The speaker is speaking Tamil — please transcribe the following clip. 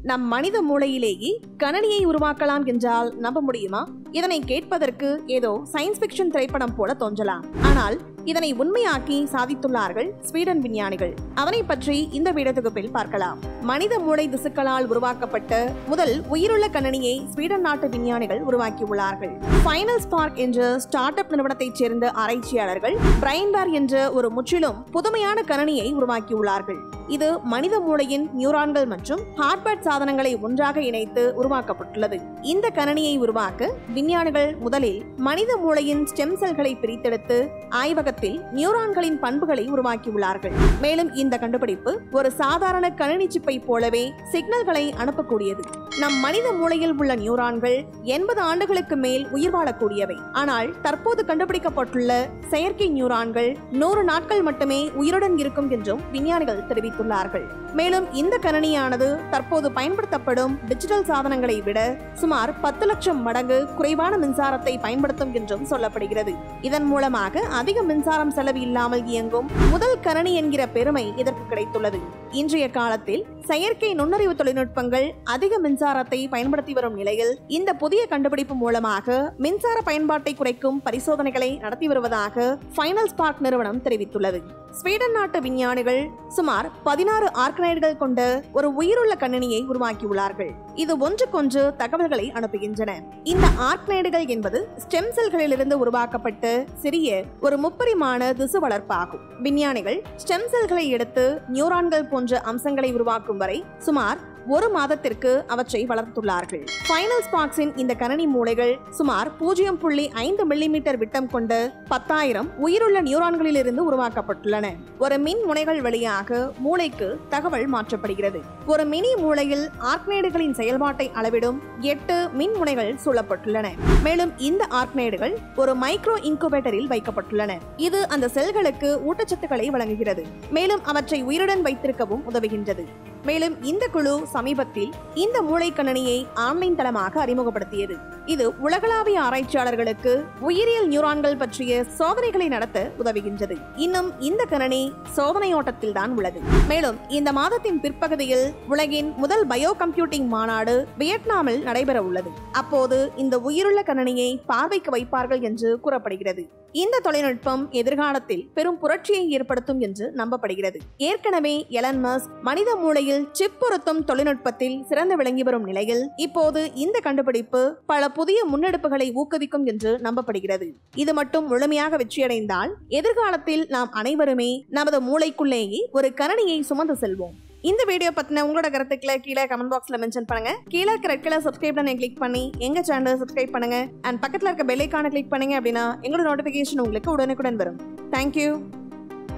நம் மனித மூளையிலேயே கணனியை உருவாக்கலாம் என்றால் நம்ப முடியுமா? இதனை கேட்பதற்கு ஏதோ சயின்ஸ் பிக்ஷன் திரைப்படம் போல தோன்றலாம். ஆனால் இதனை உண்மையாக்கி சாதித்துள்ளார்கள் ஸ்வீடன் விஞ்ஞானிகள். அவனை பற்றி இந்த வீடியோ தொகுப்பில் பார்க்கலாம். மனித மூளை திசுக்களால் உருவாக்கப்பட்ட முதல் உயிருள்ள கணனியை ஸ்வீடன் நாட்டு விஞ்ஞானிகள் உருவாக்கியுள்ளார்கள். ஃபைனல் ஸ்பார்க் என்ற ஸ்டார்ட் அப் நிறுவனத்தைச் சேர்ந்த ஆராய்ச்சியாளர்கள் பிரைன்பேர் என்ற ஒரு முற்றிலும் புதுமையான கணனியை உருவாக்கியுள்ளார்கள். இது மனித மூளையின் நியூரான்கள் மற்றும் ஹார்ட்வேர் சாதனங்களை ஒன்றாக இணைத்து உருவாக்கப்பட்டுள்ளது. இந்த கணனியை உருவாக்க விஞ்ஞானிகள் முதலில் மனித மூளையின் ஸ்டெம் செல்களை பிரித்தெடுத்து ஆய்வகத்தில் நியூரான்களின் பண்புகளை உருவாக்கியுள்ளார்கள். மேலும் இந்த கண்டுபிடிப்பு ஒரு சாதாரண கணினி சிப்பை போலவே சிக்னல்களை அனுப்பக்கூடியது. நம் மனித மூளையில் உள்ள நியூரான்கள் 80 ஆண்டுகளுக்கு மேல் உயிர் வாழக்கூடியவை. ஆனால் தற்போது கண்டுபிடிக்கப்பட்டுள்ள செயற்கை நியூரான்கள் 100 நாட்கள் மட்டுமே உயிருடன் இருக்கும் என்றும் விஞ்ஞானிகள் தெரிவித்துள்ளார்கள். மேலும் இந்த கணனியானது தற்போது பயன்படுத்தப்படும் டிஜிட்டல் சாதனங்களை விட சுமார் 10 லட்சம் மடங்கு குறைவான மின்சாரத்தை பயன்படுத்தும் என்றும் சொல்லப்படுகிறது. இதன் மூலமாக அதிக மின்சாரம் செலவு இல்லாமல் இயங்கும் முதல் கணனி என்கிற பெருமை இதற்கு கிடைத்துள்ளது. இன்றைய காலத்தில் செயற்கை நுண்ணறிவு தொழில்நுட்பங்கள் அதிக மின்சாரத்தை பயன்படுத்தி வரும் நிலையில் இந்த புதிய கண்டுபிடிப்பு மூலமாக மின்சார பயன்பாட்டை குறைக்கும் பரிசோதனைகளை நடத்தி வருவதாக ஃபைனல் ஸ்பார்க் நிறுவனம் தெரிவித்துள்ளது. ஸ்வீடன் நாட்டு விஞ்ஞானிகள் சுமார் 16 ஆர்கனைடுகள் கொண்ட ஒரு உயிருள்ள கணினியை உருவாக்கியுள்ளார்கள். இது ஒன்றுக்கொன்று தகவல்களை அனுப்புகின்றன. இந்த ஆர்கனைடுகள் என்பது ஸ்டெம் செல்களிலிருந்து உருவாக்கப்பட்ட சிறிய ஒரு முப்பரிமாண திசு வளர்ப்பாகும். விஞ்ஞானிகள் ஸ்டெம் செல்களை எடுத்து நியூரான்கள் போன்ற அம்சங்களை உருவாக்கும் வரை சுமார் 1 மாதத்திற்கு அவற்றை வளர்த்துள்ளார்கள். ஃபைனல் ஸ்பார்க்ஸின் இந்த கணனி மூளைகள் சுமார் 0.5 மில்லிமீட்டர் விட்டம் கொண்ட 10,000 உயிருள்ள நியூரான்களிலிருந்து உருவாக்கப்பட்டுள்ளன. ஒரு மின் முனைகள் வழியாக மூளைக்கு தகவல் மாற்றப்படுகிறது. ஒரு மினி மூளையில் ஆர்கனைடுகளின் செயல்பாட்டை அளவிடும் 8 மின் முனைகள் சூழப்பட்டுள்ளன. மேலும் இந்த ஆர்கனைடுகள் ஒரு மைக்ரோ இன்குபேட்டரில் வைக்கப்பட்டுள்ளன. இது அந்த செல்களுக்கு ஊட்டச்சத்துக்களை வழங்குகிறது. மேலும் அவற்றை உயிருடன் வைத்திருக்கவும் உதவுகின்றது. மேலும் இந்த குழு சமீபத்தில் இந்த மூளை கணனியை ஆன்லைன் தளமாக அறிமுகப்படுத்தியது. இது உலகளாவிய ஆராய்ச்சியாளர்களுக்கு உயிரியல் நியூரான்கள் பற்றிய சோதனைகளை நடத்த உதவுகின்றது. இன்னும் இந்த கணனி சோதனை ஓட்டத்தில் தான் உள்ளது. மேலும் இந்த மாதத்தின் பிற்பகுதியில் உலகின் முதல் பயோ கம்ப்யூட்டிங் மாநாடு வியட்நாமில் நடைபெற உள்ளது. அப்போது இந்த உயிருள்ள கணனியை பார்வைக்கு வைப்பார்கள் என்று கூறப்படுகிறது. இந்த தொழில்நுட்பம் எதிர்காலத்தில் பெரும் புரட்சியை ஏற்படுத்தும் என்று நம்பப்படுகிறது. ஏற்கனவே எலன் மஸ்க் மனித மூளையில் சிப் பொருத்தும் தொழில்நுட்பத்தில் சிறந்து விளங்கி வரும் நிலையில் இப்போது இந்த கண்டுபிடிப்பு பல புதிய முன்னெடுப்புகளை ஊக்குவிக்கும் என்று நம்பப்படுகிறது. இது மட்டும் முழுமையாக வெற்றியடைந்தால் எதிர்காலத்தில் நாம் அனைவருமே நமது மூளைக்குள்ளேயே ஒரு கணனியை சுமந்து செல்வோம். இந்த வீடியோ பத்தின உங்களோட கருத்துக்களை கீழே கமெண்ட் பாக்ஸ்ல மென்ஷன் பண்ணுங்க. கீழே இருக்கிற ரெட் கலர் சப்ஸ்கிரைப் பட்டனை கிளிக் பண்ணி எங்க சேனலை சப்ஸ்கிரைப் பண்ணுங்க. அண்ட் பக்கத்துல இருக்க பெல் ஐகானை கிளிக் பண்ணீங்க அப்படின்னா எங்களோட நோட்டிபிகேஷன் உங்களுக்கு உடனுக்குடன் வரும். தேங்க்யூ.